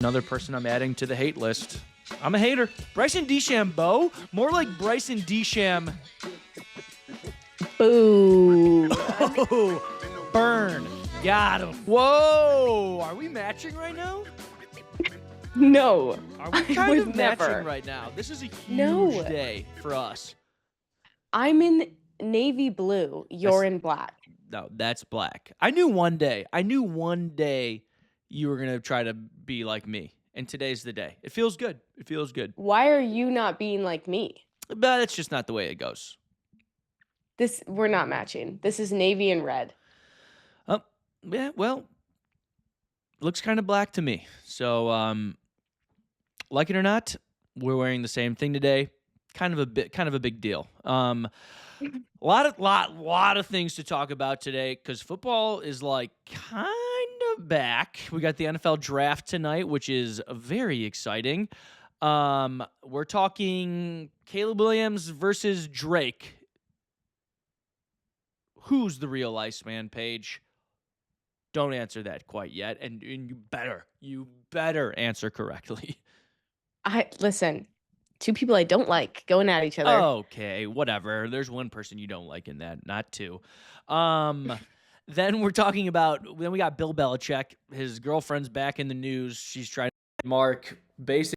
another person I'm adding to the hate list. I'm a hater. Bryson DeChambeau? More like Bryson DeCham. Boo. Oh, burn. Got him. Whoa. Are we matching right now? No. Are we kind of never. matching right now? This is a huge day for us. I'm in navy blue. You're in black. No, that's black. I knew one day you were going to try to be like me. And today's the day. It feels good. It feels good. Why are you not being like me? But it's just not the way it goes. We're not matching. This is navy and red. Yeah, well, looks kind of black to me. So, like it or not, we're wearing the same thing today. Kind of a big deal. A lot of things to talk about today because football is like kind of back. We got the NFL draft tonight, which is very exciting. We're talking Caleb Williams versus Drake. Who's the real Iceman, Paige? Don't answer that quite yet, and you better answer correctly. Listen, two people I don't like going at each other. Okay, whatever. There's one person you don't like in that, not two. Then we got Bill Belichick. His girlfriend's back in the news. She's trying to mark basically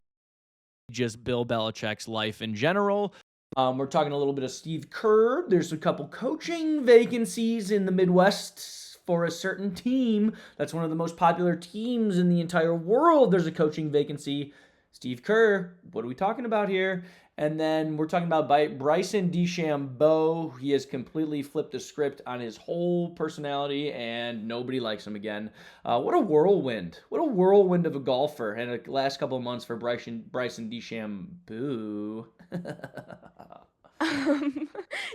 just Bill Belichick's life in general. We're talking a little bit of Steve Kerr. There's a couple coaching vacancies in the Midwest for a certain team. That's one of the most popular teams in the entire world. There's a coaching vacancy. Steve Kerr, what are we talking about here? And then we're talking about Bryson DeChambeau. He has completely flipped the script on his whole personality, and nobody likes him again. What a whirlwind. What a whirlwind of a golfer in the last couple of months for Bryson DeChambeau.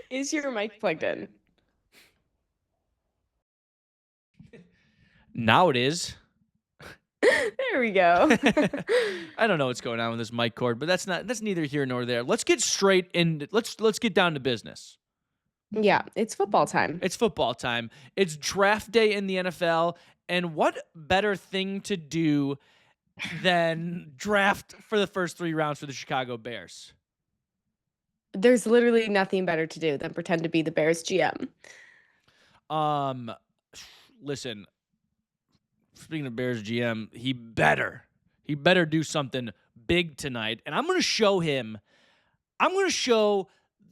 Is your mic plugged in? Now it is. There we go. I don't know what's going on with this mic cord, but that's neither here nor there. Let's get straight in. Let's get down to business. Yeah, it's football time. It's football time. It's draft day in the NFL, and what better thing to do than draft for the first 3 rounds for the Chicago Bears? There's literally nothing better to do than pretend to be the Bears GM. Listen. Speaking of Bears GM, he better do something big tonight. And I'm going to show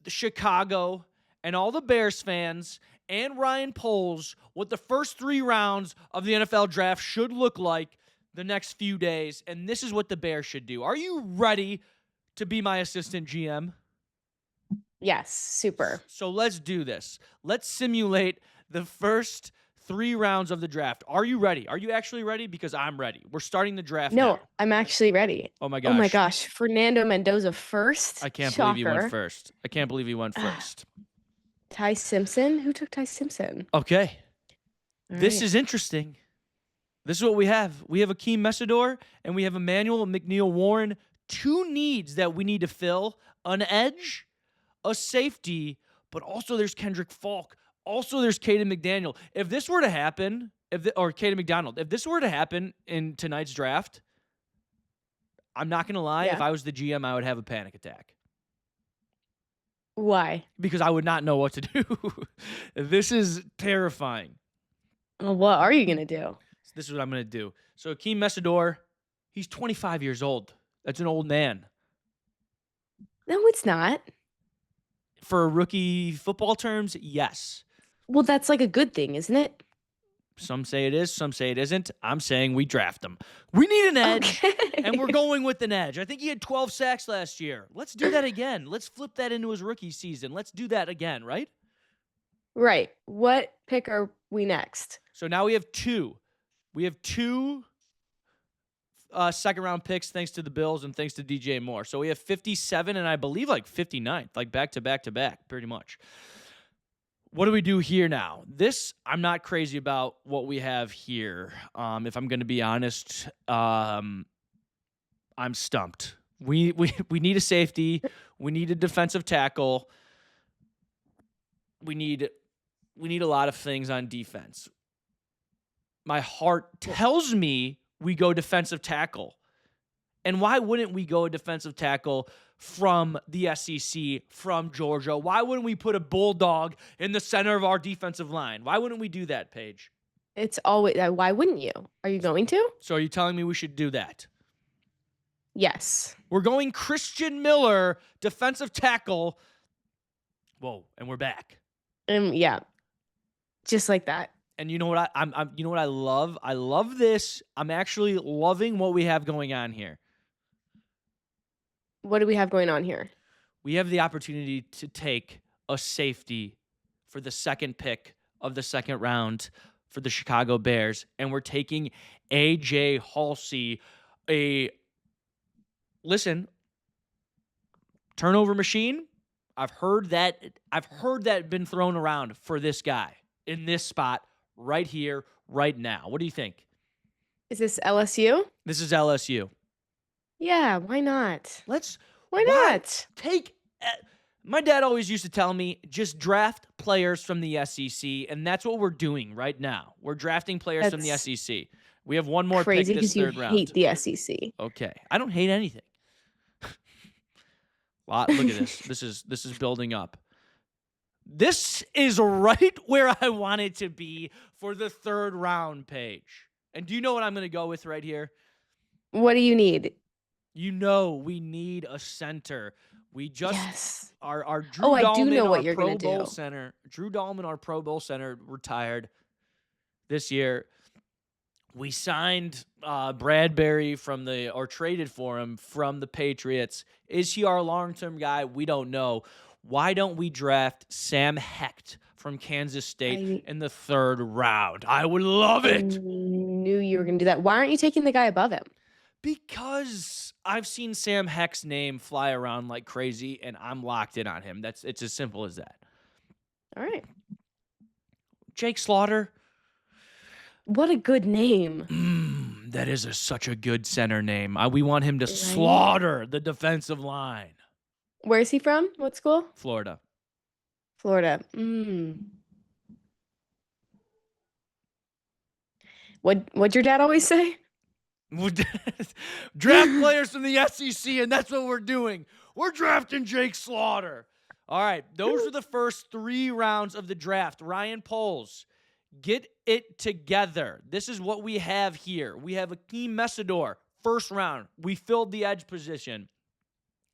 Chicago and all the Bears fans and Ryan Poles what the first 3 rounds of the NFL draft should look like the next few days. And this is what the Bears should do. Are you ready to be my assistant GM? Yes, super. So let's do this. Let's simulate the first 3 rounds of the draft. Are you ready? Are you actually ready? Because I'm ready. We're starting the draft now. No, I'm actually ready. Oh my gosh. Oh my gosh. Fernando Mendoza first. I can't Shocker. believe he went first. Ty Simpson? Who took Ty Simpson? Okay. All This right. is interesting. This is what we have. We have Akeem Messidor and we have Emmanuel McNeil-Warren. 2 needs that we need to fill. An edge, a safety, but also there's Kendrick Falk. Also, there's Caden McDaniel. If this were to happen, or Caden McDonald, if this were to happen in tonight's draft, I'm not going to lie. Yeah. If I was the GM, I would have a panic attack. Why? Because I would not know what to do. This is terrifying. Well, what are you going to do? This is what I'm going to do. So Akeem Messidor, he's 25 years old. That's an old man. No, it's not. For rookie football terms, yes. Well, that's like a good thing, isn't it? Some say it is, some say it isn't. I'm saying we draft him. We need an edge, and we're going with an edge. I think he had 12 sacks last year. Let's do that again. Let's flip that into his rookie season. Let's do that again, right? Right. What pick are we next? So now we have 2. We have 2 second-round picks thanks to the Bills and thanks to DJ Moore. So we have 57 and I believe like 59, like back-to-back, pretty much. What do we do here now? This, I'm not crazy about what we have here. If I'm going to be honest, I'm stumped. We need a safety. We need a defensive tackle. We need a lot of things on defense. My heart tells me we go defensive tackle. And why wouldn't we go a defensive tackle from the SEC, from Georgia? Why wouldn't we put a bulldog in the center of our defensive line? Why wouldn't we do that, Paige? It's always, why wouldn't you? Are you going to? So are you telling me we should do that? Yes. We're going Christian Miller, defensive tackle. Whoa, and we're back. Yeah. Just like that. And you know what you know what I love? I love this. I'm actually loving what we have going on here. What do we have going on here? We have the opportunity to take a safety for the second pick of the second round for the Chicago Bears, and we're taking A.J. Halsey, turnover machine. I've heard that been thrown around for this guy in this spot right here, right now. What do you think? Is this LSU? This is LSU. Yeah, why not? Why not? My dad always used to tell me, just draft players from the SEC, and that's what we're doing right now. We're drafting players from the SEC. We have one more pick this third round. Crazy because you hate the SEC. Okay. I don't hate anything. Look at this. This is building up. This is right where I want it to be for the third round, Paige. And do you know what I'm going to go with right here? What do you need? You know we need a center. We just our Drew Dahlman, I do know what you're going to do. Center, Drew Dahlman, our Pro Bowl center, retired this year. We signed Bradbury traded for him from the Patriots. Is he our long-term guy? We don't know. Why don't we draft Sam Hecht from Kansas State in the third round? I would love it. I knew you were going to do that. Why aren't you taking the guy above him? Because I've seen Sam Hecht's name fly around like crazy, and I'm locked in on him. It's as simple as that. All right. Jake Slaughter. What a good name. That is such a good center name. We want him to slaughter the defensive line. Where is he from? What school? Florida. What'd your dad always say? Draft players from the SEC, and that's what we're doing. We're drafting Jake Slaughter. All right, those are the first 3 rounds of the draft. Ryan Poles, get it together. This is what we have here. We have Akeem Messidor, first round. We filled the edge position.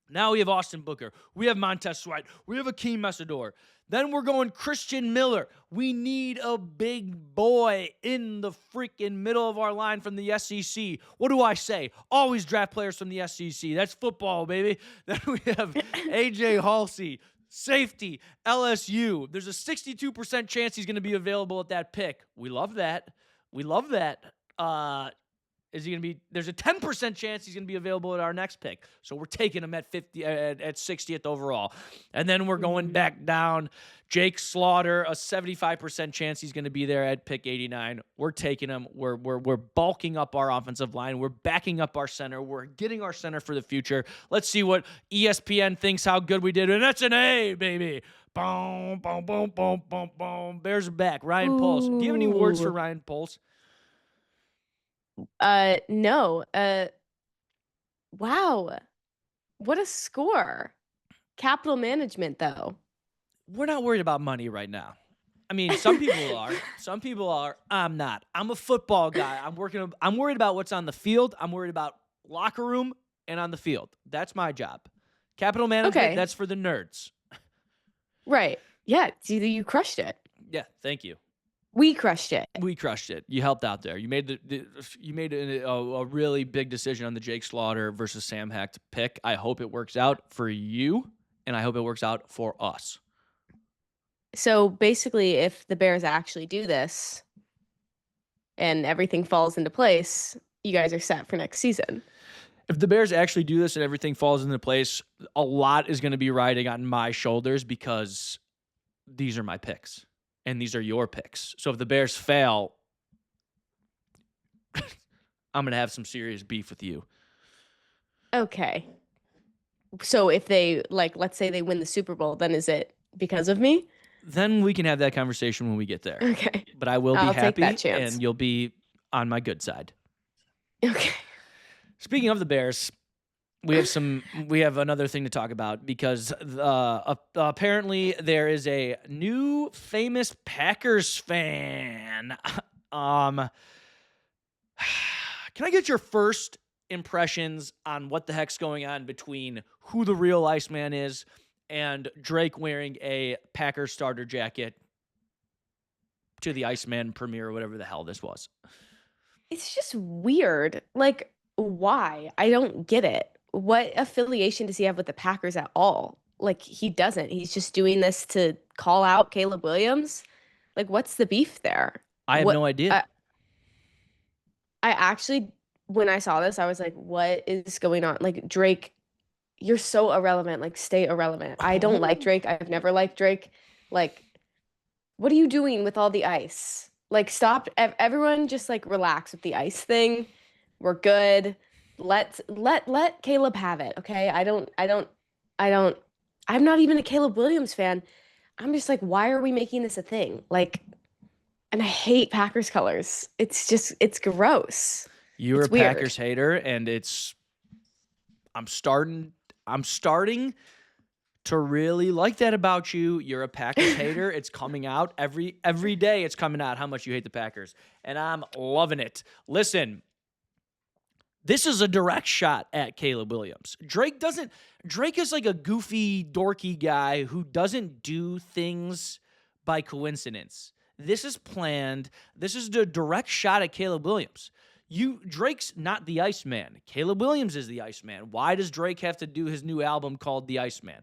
Now we have Austin Booker. We have Montez Sweat. We have Akeem Messidor. Then we're going Christian Miller. We need a big boy in the freaking middle of our line from the SEC. What do I say? Always draft players from the SEC. That's football, baby. Then we have A.J. Halsey, safety, LSU. There's a 62% chance he's going to be available at that pick. We love that. Is he going to be? There's a 10% chance he's going to be available at our next pick. So we're taking him at 60th overall. And then we're going back down. Jake Slaughter, a 75% chance he's going to be there at pick 89. We're taking him. We're bulking up our offensive line. We're backing up our center. We're getting our center for the future. Let's see what ESPN thinks how good we did. And that's an A, baby. Boom, boom, boom, boom, boom, boom. Bears are back. Ryan Poles. Do you have any words for Ryan Poles? No. Wow. What a score. Capital management, though. We're not worried about money right now. I mean, some people are. Some people are. I'm not. I'm a football guy. I'm worried about what's on the field. I'm worried about locker room and on the field. That's my job. Capital management, that's for the nerds. Right. Yeah. You crushed it. Yeah. Thank you. We crushed it. You helped out there. You made a really big decision on the Jake Slaughter versus Sam Hecht pick. I hope it works out for you, and I hope it works out for us. So basically, if the Bears actually do this and everything falls into place, you guys are set for next season. If the Bears actually do this and everything falls into place, a lot is going to be riding on my shoulders because these are my picks. And these are your picks. So if the Bears fail, I'm going to have some serious beef with you. Okay. So if they, let's say they win the Super Bowl, then is it because of me? Then we can have that conversation when we get there. Okay. But I will be happy, take that chance. and you'll be on my good side. Okay. Speaking of the Bears, we have another thing to talk about because apparently there is a new famous Packers fan. Can I get your first impressions on what the heck's going on between who the real Iceman is and Drake wearing a Packers starter jacket to the Iceman premiere or whatever the hell this was? It's just weird. Like, why? I don't get it. What affiliation does he have with the Packers at all? Like, he doesn't. He's just doing this to call out Caleb Williams. Like, what's the beef there? I have What no idea. I actually, when I saw this, I was like, what is going on? Like, Drake, you're so irrelevant. Like, stay irrelevant. I don't like Drake. I've never liked Drake. Like, what are you doing with all the ice? Like, stop. Everyone just like relax with the ice thing. We're good. Let Caleb have it. Okay. I don't, I'm not even a Caleb Williams fan. I'm just like, why are we making this a thing? Like, and I hate Packers colors. It's gross. You're It's a weird. Packers hater, and I'm starting to really like that about you. You're a Packers hater. It's coming out every day. It's coming out how much you hate the Packers, and I'm loving it. Listen, this is a direct shot at Caleb Williams. Drake is like a goofy, dorky guy who doesn't do things by coincidence. This is planned. This is the direct shot at Caleb Williams. Drake's not the Iceman. Caleb Williams is the Iceman. Why does Drake have to do his new album called The Iceman?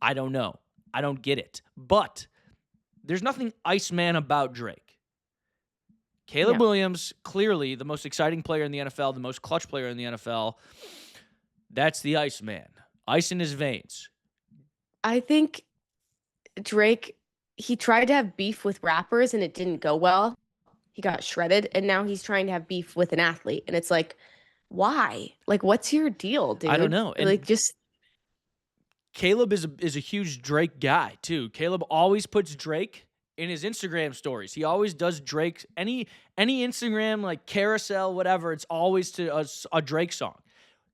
I don't know. I don't get it. But there's nothing Iceman about Drake. Caleb Williams, clearly the most exciting player in the NFL, the most clutch player in the NFL. That's the Iceman. Ice in his veins. I think Drake, he tried to have beef with rappers and it didn't go well. He got shredded, and now he's trying to have beef with an athlete. And it's like, why? Like, what's your deal, dude? I don't know. And like, just Caleb is a huge Drake guy too. Caleb always puts Drake in his Instagram stories. He always does Drake any Instagram like carousel, whatever. It's always to a Drake song.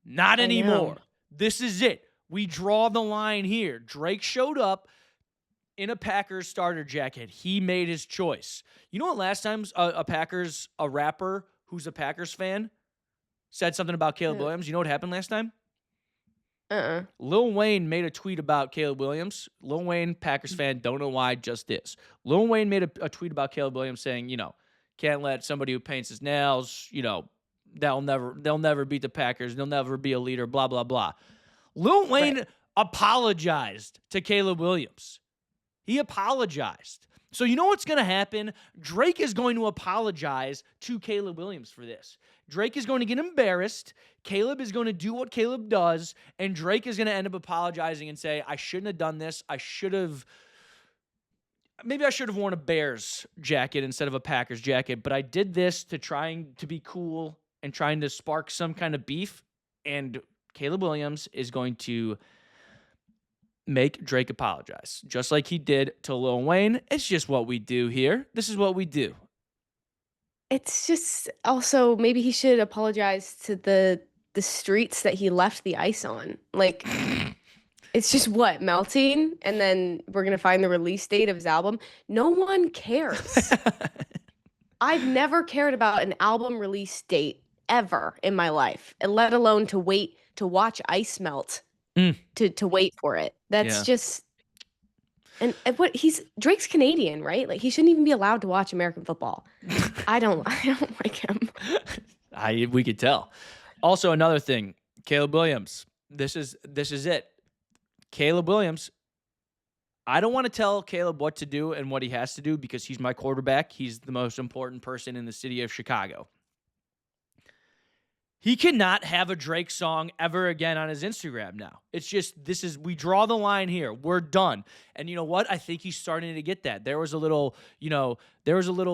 Not anymore. This is it. We draw the line here. Drake showed up in a Packers starter jacket. He made his choice. You know what? Last time a rapper who's a Packers fan said something about Caleb Williams. You know what happened last time? Lil Wayne made a tweet about Caleb Williams. Lil Wayne, Packers fan, don't know why, just is. Lil Wayne made a tweet about Caleb Williams saying, can't let somebody who paints his nails, they'll never beat the Packers. They'll never be a leader, blah, blah, blah. Lil Wayne apologized to Caleb Williams. He apologized. So you know what's going to happen? Drake is going to apologize to Caleb Williams for this. Drake is going to get embarrassed. Caleb is going to do what Caleb does, and Drake is going to end up apologizing and say, I shouldn't have done this. Maybe I should have worn a Bears jacket instead of a Packers jacket, but I did this to trying to be cool and trying to spark some kind of beef, and Caleb Williams is going to make Drake apologize, just like he did to Lil Wayne. It's just what we do here. This is what we do. it's just also maybe he should apologize to the streets that he left the ice on. Like, it's just melting, and then we're gonna find the release date of his album. No one cares. I've never cared about an album release date ever in my life, and let alone to wait to watch ice melt to wait for it. That's just and Drake's Canadian, right? Like, he shouldn't even be allowed to watch American football. I don't like him. We could tell. Also, another thing, Caleb Williams. This is it. Caleb Williams. I don't want to tell Caleb what to do and what he has to do because he's my quarterback. He's the most important person in the city of Chicago. He cannot have a Drake song ever again on his Instagram now. It's just, we draw the line here. We're done. And you know what? I think he's starting to get that. There was a little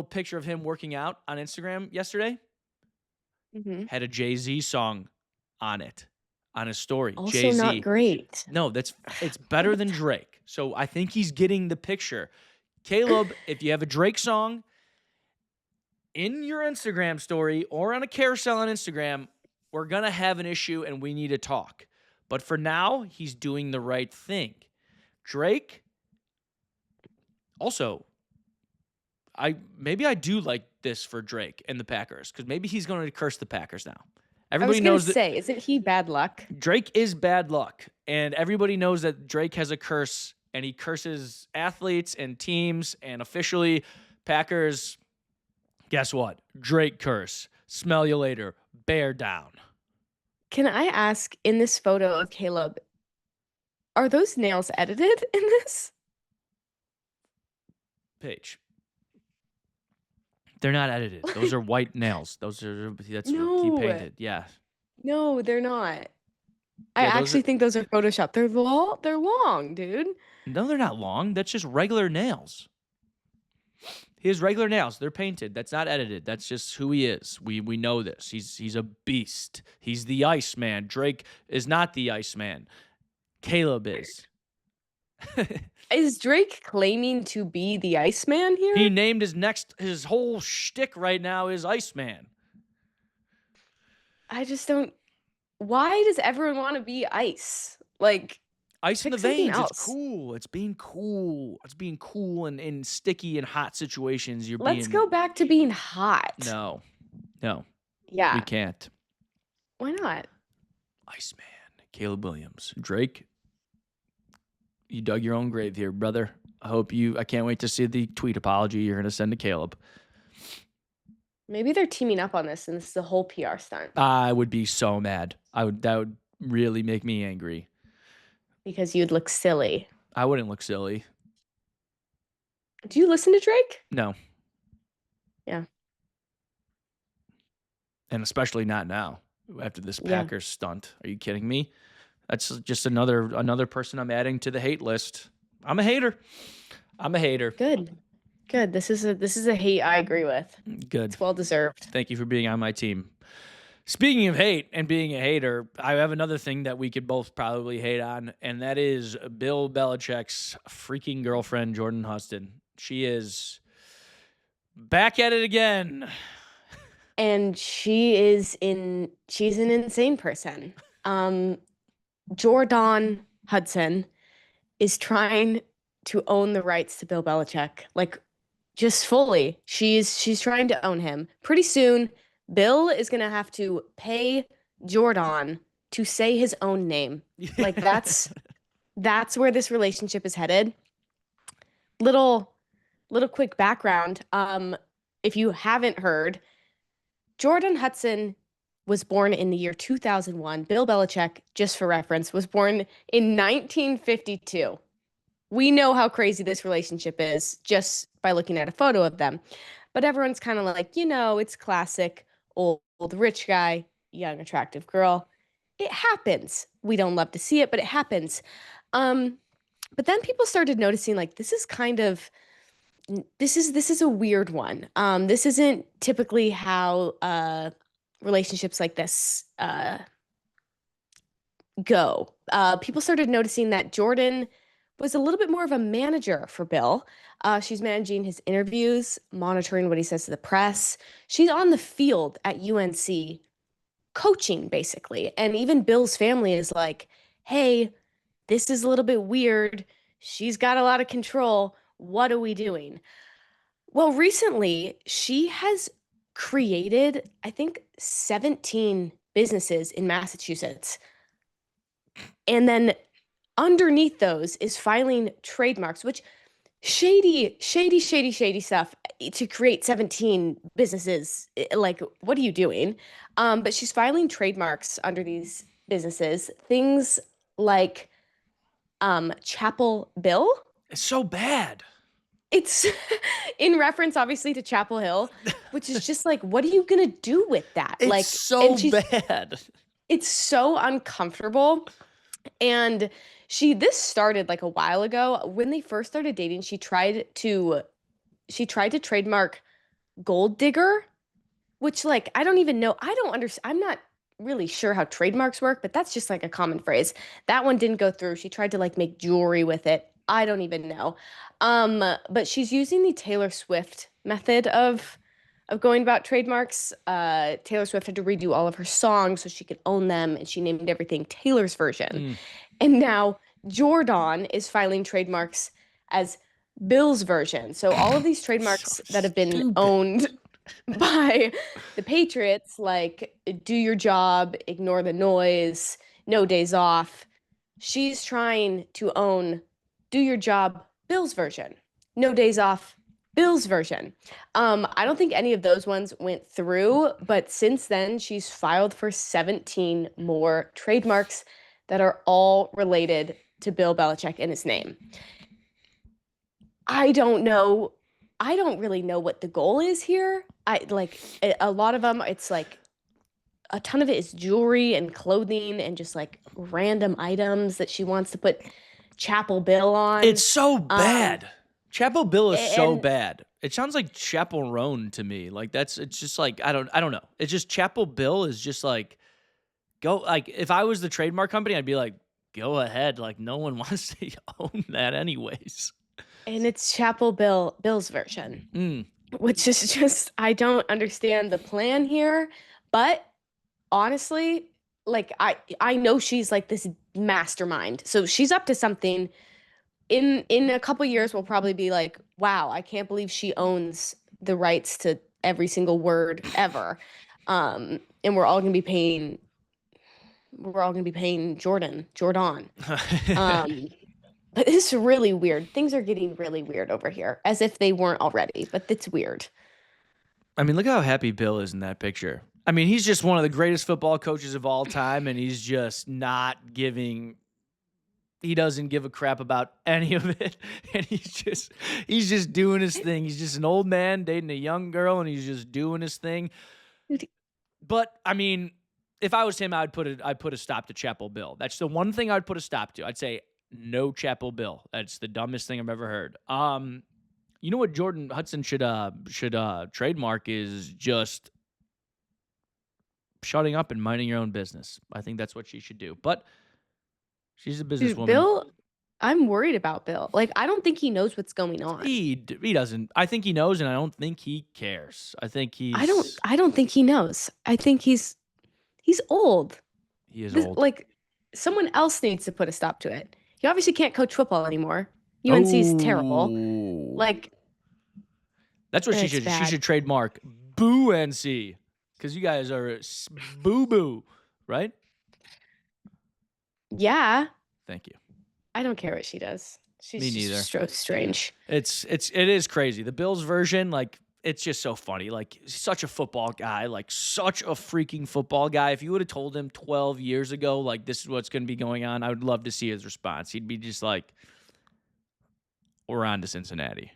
picture of him working out on Instagram yesterday. Mm-hmm. Had a Jay-Z song on it, on his story. Also Jay-Z. not great. No, it's better than Drake. So I think he's getting the picture. Caleb, if you have a Drake song in your Instagram story or on a carousel on Instagram, we're going to have an issue and we need to talk. But for now, he's doing the right thing. Drake, also, maybe I do like this for Drake and the Packers, because maybe he's going to curse the Packers now. I was Everybody gonna knows that say, isn't he bad luck? Drake is bad luck, and everybody knows that Drake has a curse, and he curses athletes and teams, and officially, Packers, guess what? Drake curse. Smell you later. Bear down. Can I ask, in this photo of Caleb, are those nails edited in this? Paige. They're not edited. Those are white nails. That's he No. painted. Yeah. No, they're not. I Yeah, those actually are, think those are Photoshopped. They're long, dude. no, they're not long. That's just regular nails. He has regular nails. They're painted. That's not edited. That's just who he is. We know this. He's a beast. He's the Iceman. Drake is not the Iceman. Caleb is. Is Drake claiming to be the Iceman here? He named his whole shtick right now is Iceman. I just don't. Why does everyone want to be ice? Like, Ice in the pick something veins. It's else. cool. It's being cool. It's being cool and in sticky and hot situations. Let's go back to being hot. No, Yeah. we can't. Why not? Iceman, Caleb Williams, Drake. You dug your own grave here, brother. I can't wait to see the tweet apology you're gonna send to Caleb. Maybe they're teaming up on this, and this is a whole PR stunt. I would be so mad. That would really make me angry. Because you'd look silly. I wouldn't look silly. Do you listen to Drake? No. Yeah. And especially not now after this Yeah. Packers stunt. Are you kidding me? That's just another person I'm adding to the hate list. I'm a hater. Good. This is a hate I agree with. Good. It's well deserved. Thank you for being on my team. Speaking of hate and being a hater, I have another thing that we could both probably hate on, and that is Bill Belichick's freaking girlfriend, Jordan Huston. She is back at it again. And she's an insane person. Jordan Hudson is trying to own the rights to Bill Belichick, like just fully. She's trying to own him. Pretty soon, Bill is gonna have to pay Jordan to say his own name. Like that's where this relationship is headed. Little quick background. If you haven't heard, Jordan Hudson was born in the year 2001. Bill Belichick, just for reference, was born in 1952. We know how crazy this relationship is just by looking at a photo of them. But everyone's kind of like, it's classic old rich guy, young attractive girl. It happens. We don't love to see it, but it happens. But then people started noticing like this is a weird one. This isn't typically how relationships like this go. People started noticing that Jordan was a little bit more of a manager for Bill. She's managing his interviews, monitoring what he says to the press. She's on the field at UNC coaching, basically. And even Bill's family is like, hey, this is a little bit weird. She's got a lot of control. What are we doing? Well, recently, she has created, I think, 17 businesses in Massachusetts. And then underneath those is filing trademarks, which shady stuff to create 17 businesses. Like, what are you doing? But she's filing trademarks under these businesses. Things like Chapel Bill. It's so bad. It's in reference, obviously, to Chapel Hill, which is just like, what are you gonna do with that? It's like, so bad. It's so uncomfortable. And this started like a while ago. When they first started dating, she tried to trademark gold digger, which like I don't even know. I don't understand. I'm not really sure how trademarks work, but that's just like a common phrase. That one didn't go through. She tried to like make jewelry with it. I don't even know. But she's using the Taylor Swift method of of going about trademarks. Taylor Swift had to redo all of her songs so she could own them, and she named everything Taylor's version. And now Jordan is filing trademarks as Bill's version. So all of these trademarks that have been owned by the Patriots, like do your job, ignore the noise, no days off. She's trying to own do your job, Bill's version, no days off, Bill's version. I don't think any of those ones went through, but since then she's filed for 17 more trademarks that are all related to Bill Belichick and his name. I don't know. I don't really know what the goal is here. A lot of them, it's like a ton of it is jewelry and clothing and just like random items that she wants to put Chapel Bill on. It's so bad. Chapel Bill is so and- bad. It sounds like Chapel Roan to me. Like it's just like I don't know. It's just Chapel Bill is just like go like if I was the trademark company, I'd be like, go ahead. Like no one wants to own that anyways. And it's Chapel Bill's version, which is just I don't understand the plan here. But honestly, like I know she's like this mastermind, so she's up to something. In a couple years, we'll probably be like, wow, I can't believe she owns the rights to every single word ever, and we're all gonna be paying Jordan. But it's really weird. Things are getting really weird over here, as if they weren't already, but it's weird. I mean, look how happy Bill is in that picture. I mean, he's just one of the greatest football coaches of all time, and he's just not giving. He doesn't give a crap about any of it, and he's just doing his thing. He's just an old man dating a young girl, and he's just doing his thing. But I mean, if I was him, I'd put a stop to Chapel Bill. That's the one thing I'd put a stop to. I'd say no Chapel Bill. That's the dumbest thing I've ever heard. You know what Jordan Hudson should trademark is just shutting up and minding your own business. I think that's what she should do. But she's a businesswoman. Bill, I'm worried about Bill. Like, I don't think he knows what's going on. He doesn't. I think he knows, and I don't think he cares. I think he's. I don't think he knows. I think he's old. He is old. Like, someone else needs to put a stop to it. He obviously can't coach football anymore. UNC's terrible. Like, that's what she should. Bad. She should trademark Boo NC because you guys are boo boo, right? Yeah. Thank you. I don't care what she does. She's Me neither. Just so strange. It is crazy. The Bills version, like, it's just so funny. Like, such a football guy, like such a freaking football guy. If you would have told him 12 years ago, like, this is what's going to be going on, I would love to see his response. He'd be just like, we're on to Cincinnati.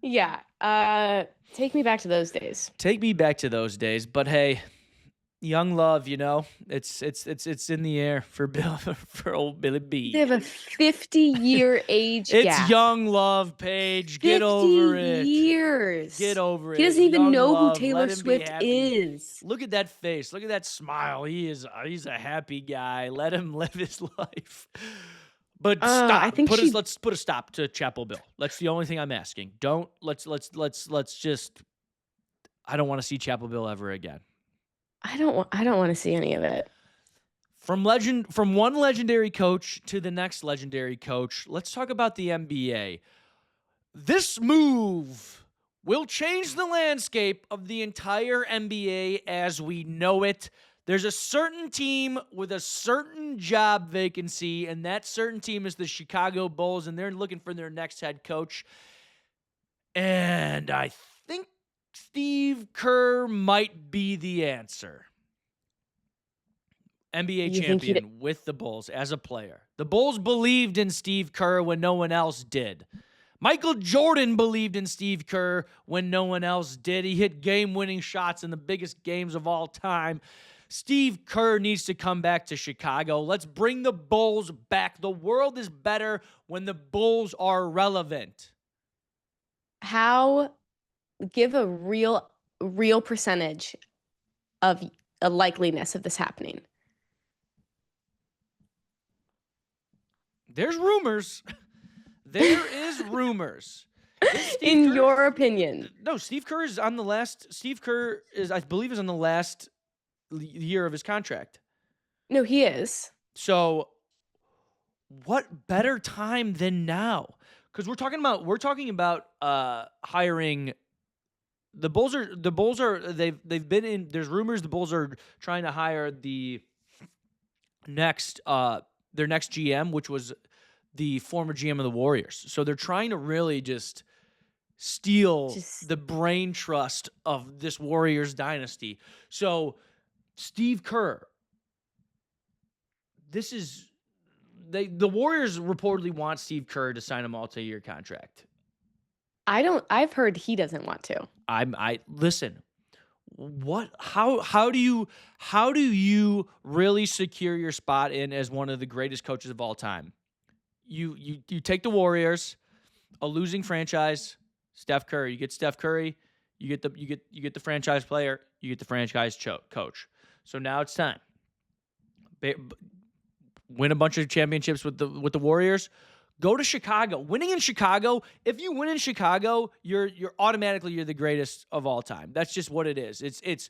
Yeah. Take me back to those days. Take me back to those days. But hey, young love, you know, it's in the air for Bill for old Billy B. They have a 50-year age gap. It's young love, Paige. Get over it. 50 years. Get over it. He doesn't even young know love. who Taylor Swift is. Look at that face. Look at that smile. He's a happy guy. Let him live his life. But stop. I think let's put a stop to Chapel Bill. That's the only thing I'm asking. Let's just. I don't want to see Chapel Bill ever again. I don't want to see any of it. From one legendary coach to the next legendary coach, let's talk about the NBA. This move will change the landscape of the entire NBA as we know it. There's a certain team with a certain job vacancy, and that certain team is the Chicago Bulls, and they're looking for their next head coach. And I think Steve Kerr might be the answer. NBA champion with the Bulls as a player. The Bulls believed in Steve Kerr when no one else did. Michael Jordan believed in Steve Kerr when no one else did. He hit game-winning shots in the biggest games of all time. Steve Kerr needs to come back to Chicago. Let's bring the Bulls back. The world is better when the Bulls are relevant. Give a real percentage of a likeliness of this happening. There's rumors. There is rumors. Is Steve In Kerr? your opinion? No, Steve Kerr is on the last. Steve Kerr is, I believe, is on the last year of his contract. No, he is. So, what better time than now? Because we're talking about hiring. They've been in. There's rumors the Bulls are trying to hire the next their next GM, which was the former GM of the Warriors. So they're trying to really just steal Just the brain trust of this Warriors dynasty. So Steve Kerr, the Warriors reportedly want Steve Kerr to sign a multi-year contract. I've heard he doesn't want to. I listen. How do you really secure your spot in as one of the greatest coaches of all time? You take the Warriors, a losing franchise, Steph Curry. You get Steph Curry, you get the franchise player, you get the franchise coach. So now it's time. Win a bunch of championships with the Warriors. Go to Chicago. Winning in Chicago, if you win in Chicago, you're automatically the greatest of all time. That's just what it is. It's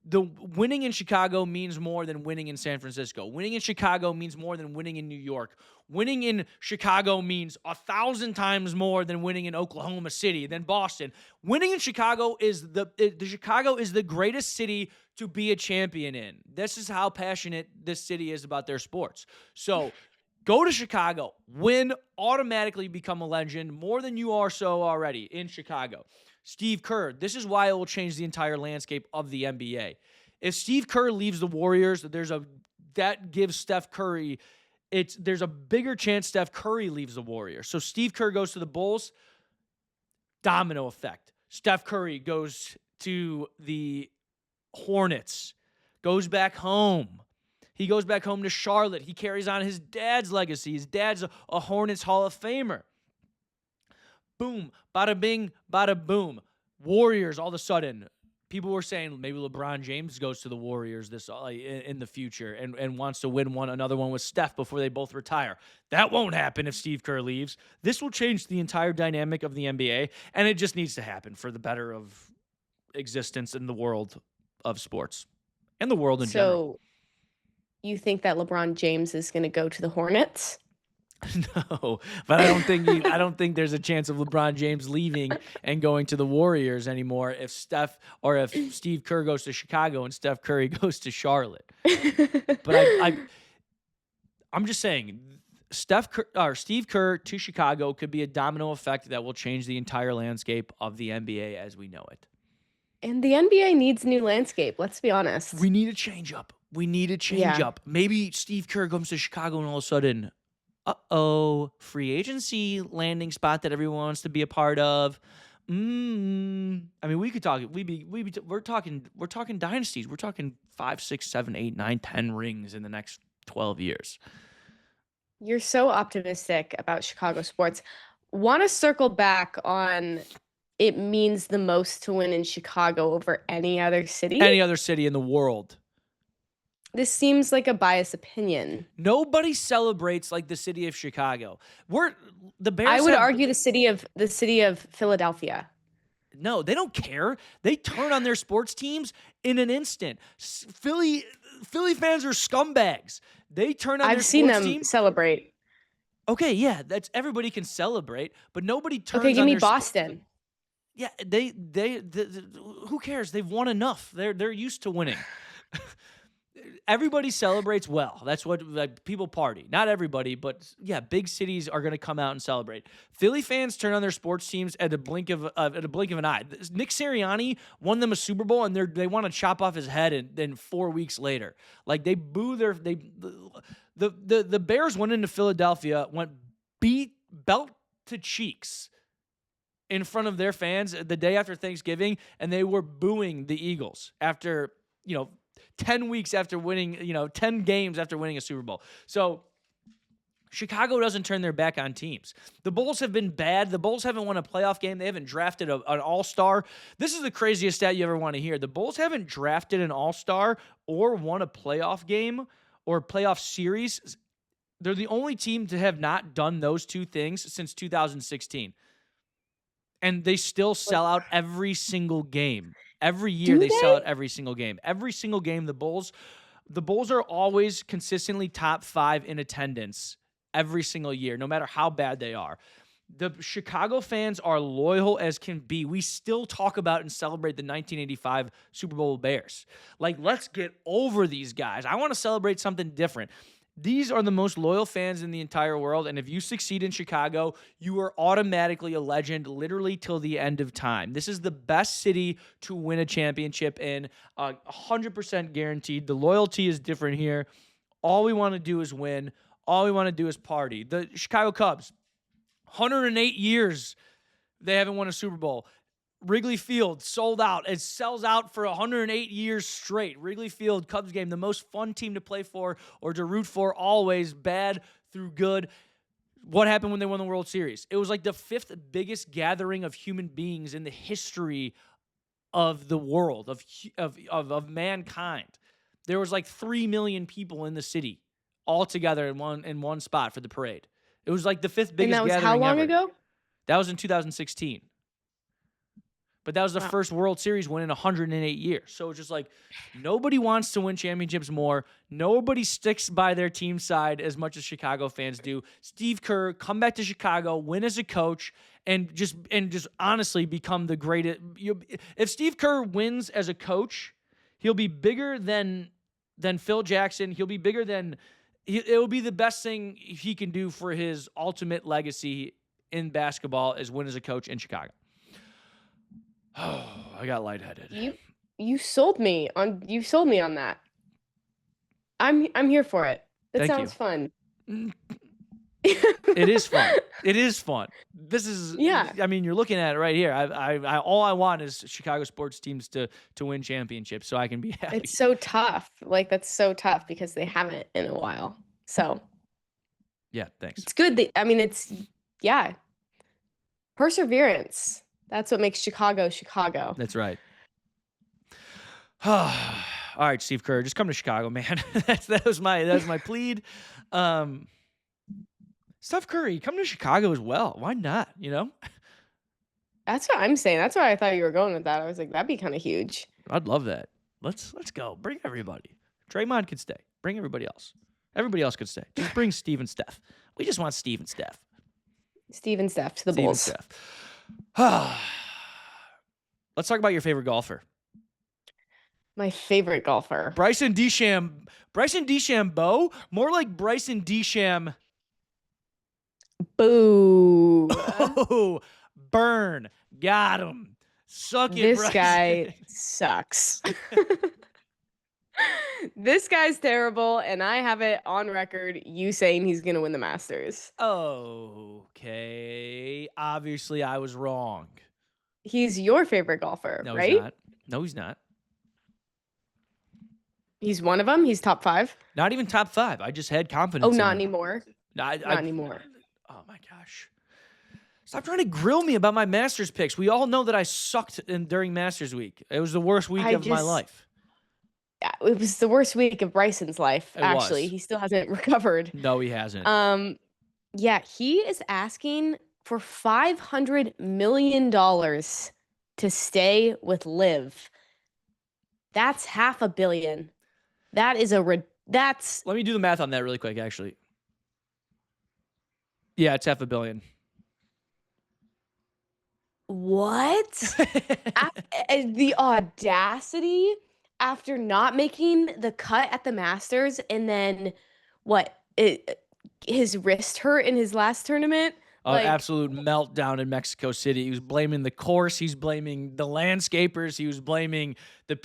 the winning in Chicago means more than winning in San Francisco. Winning in Chicago means more than winning in New York. Winning in Chicago means 1,000 times more than winning in Oklahoma City, than Boston. Winning in Chicago is Chicago is the greatest city to be a champion in. This is how passionate this city is about their sports. So go to Chicago, win, automatically become a legend, more than you are so already in Chicago. Steve Kerr, this is why it will change the entire landscape of the NBA. If Steve Kerr leaves the Warriors, that gives Steph Curry, there's a bigger chance Steph Curry leaves the Warriors. So Steve Kerr goes to the Bulls, domino effect. Steph Curry goes to the Hornets, goes back home. He goes back home to Charlotte. He carries on his dad's legacy. His dad's a Hornets Hall of Famer. Boom, bada bing, bada boom. Warriors, all of a sudden, people were saying maybe LeBron James goes to the Warriors in the future and wants to win another one with Steph before they both retire. That won't happen if Steve Kerr leaves. This will change the entire dynamic of the NBA, and it just needs to happen for the better of existence in the world of sports and the world in general. So you think that LeBron James is going to go to the Hornets? No, but I don't think there's a chance of LeBron James leaving and going to the Warriors anymore if Steve Kerr goes to Chicago and Steph Curry goes to Charlotte. But I'm just saying, Steve Kerr to Chicago could be a domino effect that will change the entire landscape of the NBA as we know it. And the NBA needs a new landscape, let's be honest. We need a change up. Maybe Steve Kerr comes to Chicago and all of a sudden, free agency landing spot that everyone wants to be a part of. I mean, we could talk. We're talking dynasties. We're talking 5, 6, 7, 8, 9, 10 rings in the next 12 years. You're so optimistic about Chicago sports. Want to circle back on it means the most to win in Chicago over any other city? Any other city in the world. This seems like a biased opinion. Nobody celebrates like the city of Chicago. The Bears. I would argue the city of Philadelphia. No, they don't care. They turn on their sports teams in an instant. Philly fans are scumbags. They turn on their sports team. I've seen them celebrate. Okay, yeah, that's everybody can celebrate, but nobody turns on Okay, give me Boston. Yeah, they who cares? They've won enough. They're used to winning. Everybody celebrates well. That's what people party. Not everybody, but yeah, big cities are going to come out and celebrate. Philly fans turn on their sports teams at a blink of an eye. Nick Sirianni won them a Super Bowl, and they want to chop off his head, and then 4 weeks later, like they boo the Bears went into Philadelphia, went belt to cheeks in front of their fans the day after Thanksgiving, and they were booing the Eagles after 10 weeks after winning, 10 games after winning a Super Bowl. So Chicago doesn't turn their back on teams. The Bulls have been bad. The Bulls haven't won a playoff game. They haven't drafted an all-star. This is the craziest stat you ever want to hear. The Bulls haven't drafted an all-star or won a playoff game or playoff series. They're the only team to have not done those two things since 2016. and they still sell out every single game. Every year Do they sell out they? every single game. Every single game, the Bulls are always consistently top 5 in attendance every single year, no matter how bad they are. The Chicago fans are loyal as can be. We still talk about and celebrate the 1985 Super Bowl Bears. Like, let's get over these guys. I want to celebrate something different. These are the most loyal fans in the entire world, and if you succeed in Chicago, you are automatically a legend literally till the end of time. This is the best city to win a championship in, 100% guaranteed. The loyalty is different here. All we want to do is win. All we want to do is party. The Chicago Cubs, 108 years they haven't won a Super Bowl. Wrigley Field sold out. It sells out for 108 years straight. Wrigley Field, Cubs game, the most fun team to play for or to root for always, bad through good. What happened when they won the World Series? It was like the 5th biggest gathering of human beings in the history of the world, of mankind. There was like 3 million people in the city all together in one spot for the parade. It was like the 5th And biggest that was gathering how long ever. ago? That was in 2016. But that was the first World Series win in 108 years. So it's just like nobody wants to win championships more. Nobody sticks by their team side as much as Chicago fans do. Steve Kerr, come back to Chicago, win as a coach, and just honestly become the greatest. If Steve Kerr wins as a coach, he'll be bigger than Phil Jackson. He'll be bigger than it will be the best thing he can do for his ultimate legacy in basketball is win as a coach in Chicago. Oh, I got lightheaded. You sold me on that. I'm here for it. That sounds fun. It is fun. It is fun. This is I mean, you're looking at it right here. I all I want is Chicago sports teams to win championships so I can be happy. It's so tough. Like that's so tough because they haven't in a while. So yeah, thanks. It's good that it's perseverance. That's what makes Chicago Chicago. That's right. All right, Steve Kerr, just come to Chicago, man. that was my plead. Steph Curry, come to Chicago as well. Why not? You know? That's what I'm saying. That's why I thought you were going with that. I was like, that'd be kind of huge. I'd love that. Let's go. Bring everybody. Draymond could stay. Bring everybody else. Everybody else could stay. Just bring Steve and Steph. We just want Steve and Steph. Steve and Steph to the Bulls. Steve and Steph. Let's talk about your favorite golfer. My favorite golfer. Bryson DeChambeau? More like Bryson DeChambeau. Boo. Oh, burn. Got him. Suck it, This Bryson. guy sucks. This guy's terrible, and I have it on record you saying he's going to win the Masters. Okay. Obviously, I was wrong. He's your favorite golfer, No, right? he's not. No, he's not. He's one of them? He's top 5? Not even top 5. I just had confidence Oh, in not him. anymore? Not anymore. Oh, my gosh. Stop trying to grill me about my Masters picks. We all know that I sucked during Masters week. It was the worst week of my life. Yeah, it was the worst week of Bryson's life, actually. Was. He still hasn't recovered. No, he hasn't. Yeah, he is asking for $500 million to stay with Liv. That's $500 million. That is that's. Let me do the math on that really quick, actually. Yeah, it's $500 million. What? The audacity after not making the cut at the Masters and then his wrist hurt in his last tournament. Absolute meltdown in Mexico City. He was blaming the course. He's blaming the landscapers. He was blaming the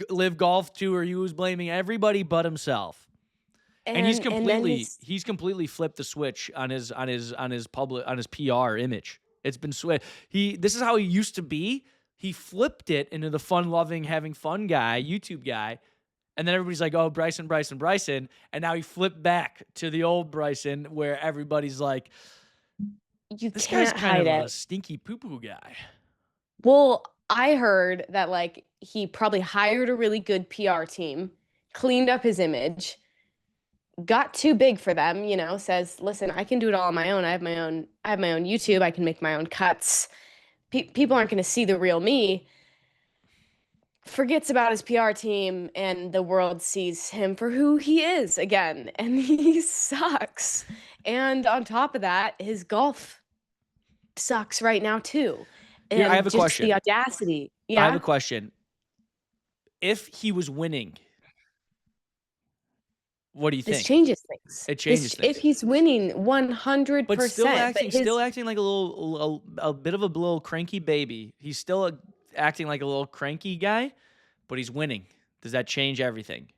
Live Golf Tour. He was blaming everybody but himself. And he's completely flipped the switch on his PR image. It's been this is how he used to be. He flipped it into the fun-loving, having fun guy, YouTube guy. And then everybody's like, oh, Bryson. And now he flipped back to the old Bryson where everybody's like, this guy's kind of a stinky poo-poo guy. Well, I heard that he probably hired a really good PR team, cleaned up his image, got too big for them, says, "Listen, I can do it all on my own. I have my own YouTube. I can make my own cuts. People aren't going to see the real me." Forgets about his PR team, and the world sees him for who he is again, and he sucks. And on top of that, his golf sucks right now too. Here, I have And a just the question. audacity. I have a Yeah. question. If he was winning, what do you This think? changes things. It changes If things. he's winning But still 100%, but acting like a bit of a little cranky baby. He's still acting like a little cranky guy, but he's winning. Does that change everything?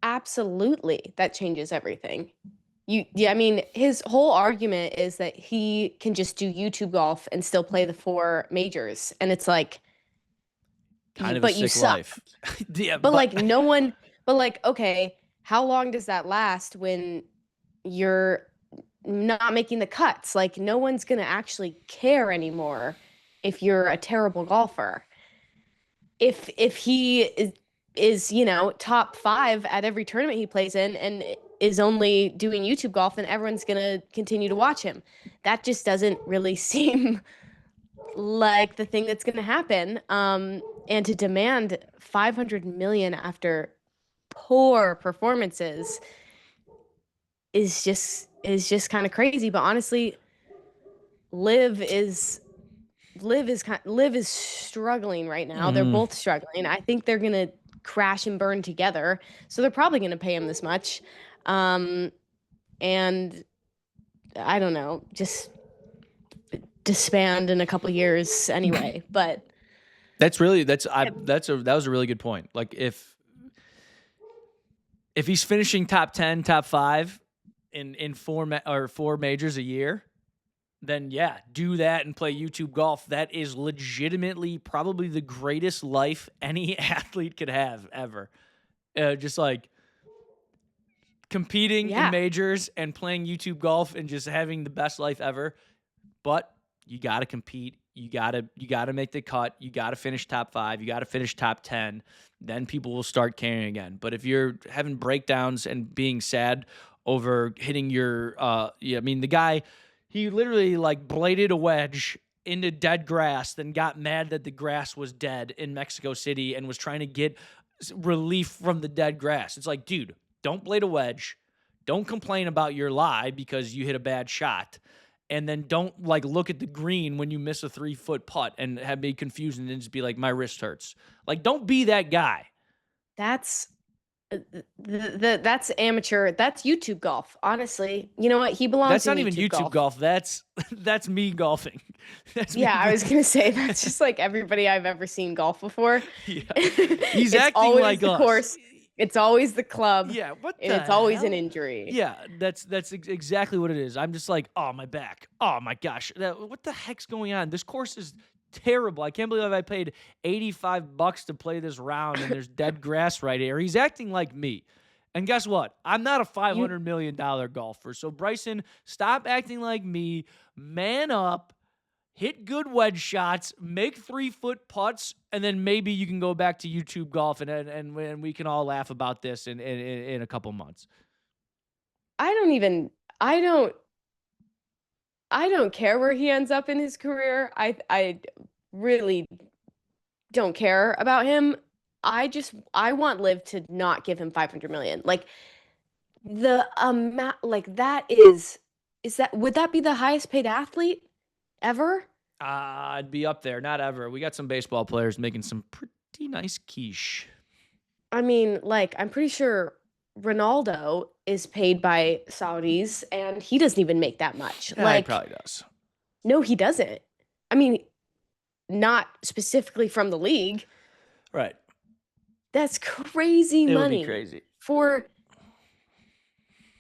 absolutely that changes everything. Yeah, I mean, his whole argument is that he can just do YouTube golf and still play the four majors. And it's like, Kind of a but you sick suck. life. Yeah, But but like no one, but like, okay, how long does that last when you're not making the cuts? Like no one's gonna actually care anymore if you're a terrible golfer. If he is, top five at every tournament he plays in and is only doing YouTube golf, then everyone's gonna continue to watch him. That just doesn't really seem like the thing that's gonna happen. And to demand 500 million after poor performances is just kind of crazy. But honestly, Liv is Liv is struggling right now. They're both struggling. I think they're gonna crash and burn together. So they're probably gonna pay him this much. And I don't know, just disband in a couple years anyway. But that was a really good point. Like if he's finishing top 10, top 5 in four majors a year, then yeah, do that and play YouTube golf. That is legitimately probably the greatest life any athlete could have ever. Just like competing in yeah, majors and playing YouTube golf and just having the best life ever. But you got to compete. You got to make the cut. You got to finish top 5. You got to finish top 10. Then people will start caring again. But if you're having breakdowns and being sad over hitting your I mean the guy, he literally like bladed a wedge into dead grass, then got mad that the grass was dead in Mexico City and was trying to get relief from the dead grass. It's like, dude, don't blade a wedge. Don't complain about your lie because you hit a bad shot. And then don't like look at the green when you miss a 3-foot putt and have me confused and then just be like, my wrist hurts. Like, don't be that guy. that's that's amateur. That's YouTube golf. Honestly, you know what? He belongs That's in not even YouTube golf. That's me golfing. That's me. Yeah, I was gonna say that's just like everybody I've ever seen golf before. Yeah. He's It's acting always like the us. course. It's always the club. Yeah, what And the it's always an hell? injury. Yeah, that's exactly what it is. I'm just like, oh, my back. Oh my gosh, what the heck's going on? This course is terrible. I can't believe I paid $85 to play this round and there's dead grass right here. He's acting like me. And guess what? I'm not a $500 million golfer. So Bryson, stop acting like me. Man up. Hit good wedge shots, make 3-foot putts, and then maybe you can go back to YouTube golf and we can all laugh about this in a couple months. I don't even I don't care where he ends up in his career. I really don't care about him. I want Liv to not give him 500 million. Like the amount, like that is that would that be the highest paid athlete ever? I'd be up there, not ever. We got some baseball players making some pretty nice quiche. I mean, like I'm pretty sure Ronaldo is paid by Saudis and he doesn't even make that much. Yeah, he Like probably does. no, he doesn't. I mean, not specifically from the league. Right. That's crazy It would be money crazy. for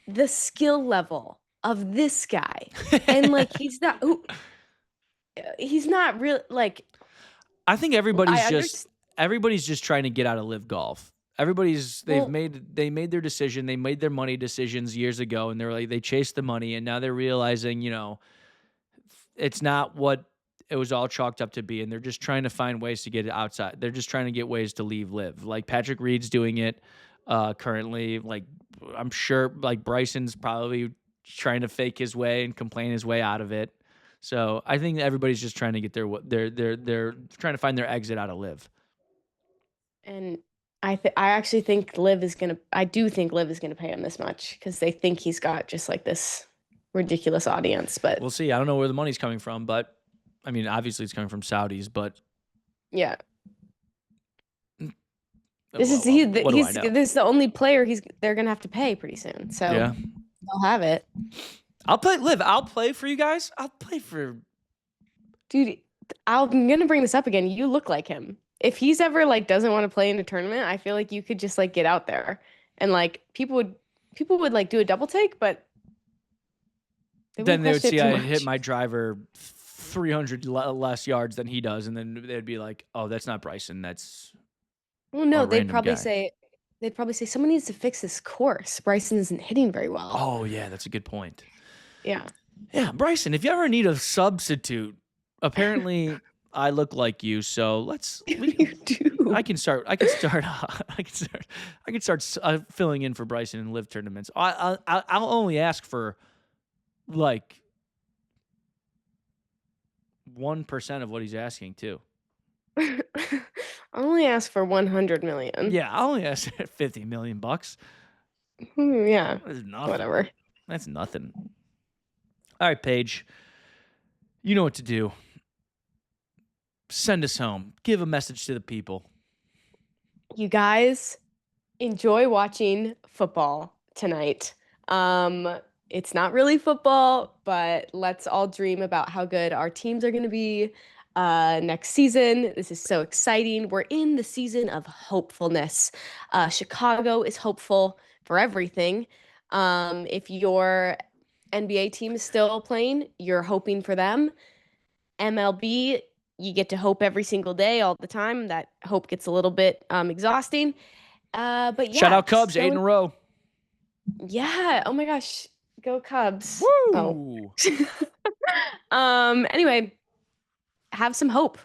the skill level of this guy. And like he's not real like I think I everybody's just trying to get out of live golf. Everybody's well, they made their decision, they made their money decisions years ago, and they're like they chased the money, and now they're realizing, it's not what it was all chalked up to be, and they're just trying to find ways to get it outside. They're just trying to get ways to leave live. Like Patrick Reed's doing it currently. Like I'm sure like Bryson's probably trying to fake his way and complain his way out of it. So I think everybody's just trying to get they're trying to find their exit out of Live. And I actually think Liv is gonna. I do think Liv is gonna pay him this much because they think he's got just like this ridiculous audience. But We'll see. I don't know where the money's coming from, but I mean, obviously it's coming from Saudis. But yeah, what he's do I know? this is the only player they're gonna have to pay pretty soon. So Yeah, they'll have it. I'll play Live. I'll play for you guys. I'll play for. Dude, I'm gonna bring this up again. You look like him. If he's ever like doesn't want to play in a tournament, I feel like you could just like get out there and like people would like do a double take, but Then they would see I hit much. my driver 300 less yards than he does, and then they'd be like, "Oh, that's not Bryson. That's Well, a no, random guy." they'd probably say someone needs to fix this course. Bryson isn't hitting very well. Oh yeah, that's a good point. Yeah. Yeah, Bryson, if you ever need a substitute, apparently I look like you, so You do. I can start I can start filling in for Bryson in Live tournaments. I'll only ask for like 1% of what he's asking too. I only ask for 100 million. Yeah, I only ask $50 million. Yeah. That's nothing. Whatever. That's nothing. All right, Paige. You know what to do. Send us home. Give a message to the people. You guys enjoy watching football tonight. It's not really football, but let's all dream about how good our teams are going to be next season. This is so exciting. We're in the season of hopefulness. Chicago is hopeful for everything. If your NBA team is still playing, you're hoping for them. MLB, you get to hope every single day, all the time. That hope gets a little bit exhausting. But yeah, Shout out Cubs, just 8 in a row. yeah. Oh my gosh, go Cubs. Woo! Oh. Anyway, have some hope.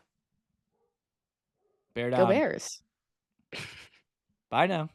Bear down. Go Bears. Bye now.